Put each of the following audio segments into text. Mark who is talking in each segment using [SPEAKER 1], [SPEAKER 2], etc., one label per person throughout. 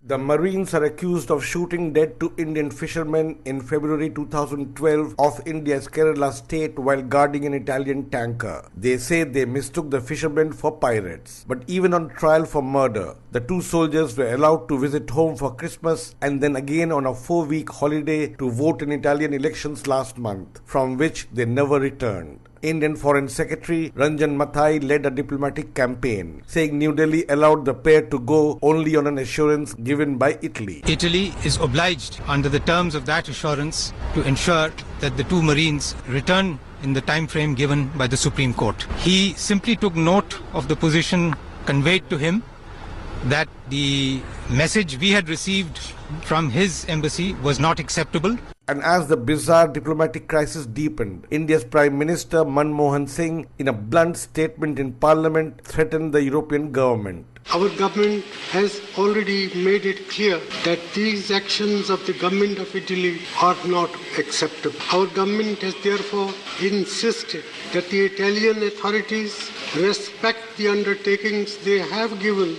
[SPEAKER 1] The Marines are accused of shooting dead two Indian fishermen in February 2012 off India's Kerala state while guarding an Italian tanker. They say they mistook the fishermen for pirates. But even on trial for murder, the two soldiers were allowed to visit home for Christmas and then again on a 4-week holiday to vote in Italian elections last month, from which they never returned. Indian Foreign Secretary Ranjan Mathai led a diplomatic campaign, saying New Delhi allowed the pair to go only on an assurance given by Italy.
[SPEAKER 2] Italy is obliged under the terms of that assurance to ensure that the two Marines return in the time frame given by the Supreme Court. He simply took note of the position conveyed to him that the message we had received from his embassy was not acceptable.
[SPEAKER 1] And as the bizarre diplomatic crisis deepened, India's Prime Minister Manmohan Singh, in a blunt statement in Parliament, threatened the European government.
[SPEAKER 3] Our government has already made it clear that these actions of the government of Italy are not acceptable. Our government has therefore insisted that the Italian authorities respect the undertakings they have given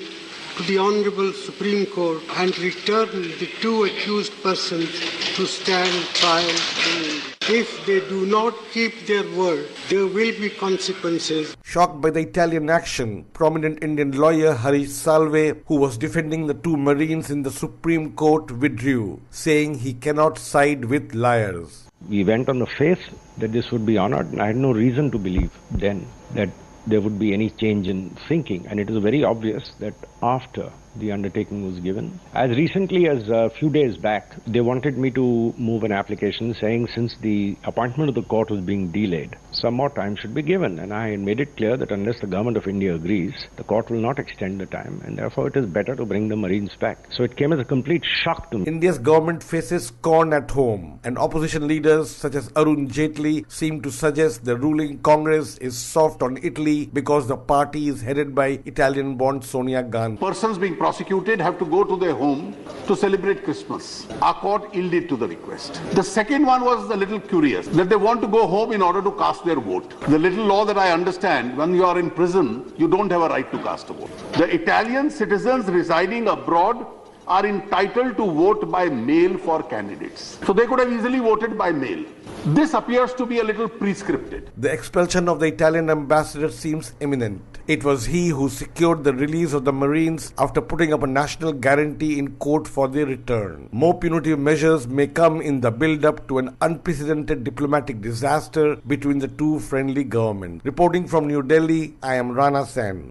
[SPEAKER 3] to the Honorable Supreme Court and return the two accused persons to stand trial in India. If they do not keep their word, there will be consequences.
[SPEAKER 1] Shocked by the Italian action, prominent Indian lawyer Harish Salve, who was defending the two Marines in the Supreme Court, withdrew, saying he cannot side with liars.
[SPEAKER 4] We went on the faith that this would be honored, and I had no reason to believe then that there would be any change in thinking. And it is very obvious that after the undertaking was given, as recently as a few days back, they wanted me to move an application saying since the appointment of the court was being delayed, some more time should be given. And I made it clear that unless the government of India agrees, the court will not extend the time, and therefore it is better to bring the Marines back. So it came as a complete shock to me.
[SPEAKER 1] India's government faces scorn at home, and opposition leaders such as Arun Jaitley seem to suggest the ruling Congress is soft on Italy because the party is headed by Italian-born Sonia Gandhi.
[SPEAKER 5] Persons being prosecuted have to go to their home to celebrate Christmas. Our court yielded to the request. The second one was a little curious, that they want to go home in order to cast their vote. The little law that I understand, when you are in prison, you don't have a right to cast a vote. The Italian citizens residing abroad are entitled to vote by mail for candidates. So they could have easily voted by mail. This appears to be a little prescripted.
[SPEAKER 1] The expulsion of the Italian ambassador seems imminent. It was he who secured the release of the Marines after putting up a national guarantee in court for their return. More punitive measures may come in the build-up to an unprecedented diplomatic disaster between the two friendly governments. Reporting from New Delhi, I am Rana Sen.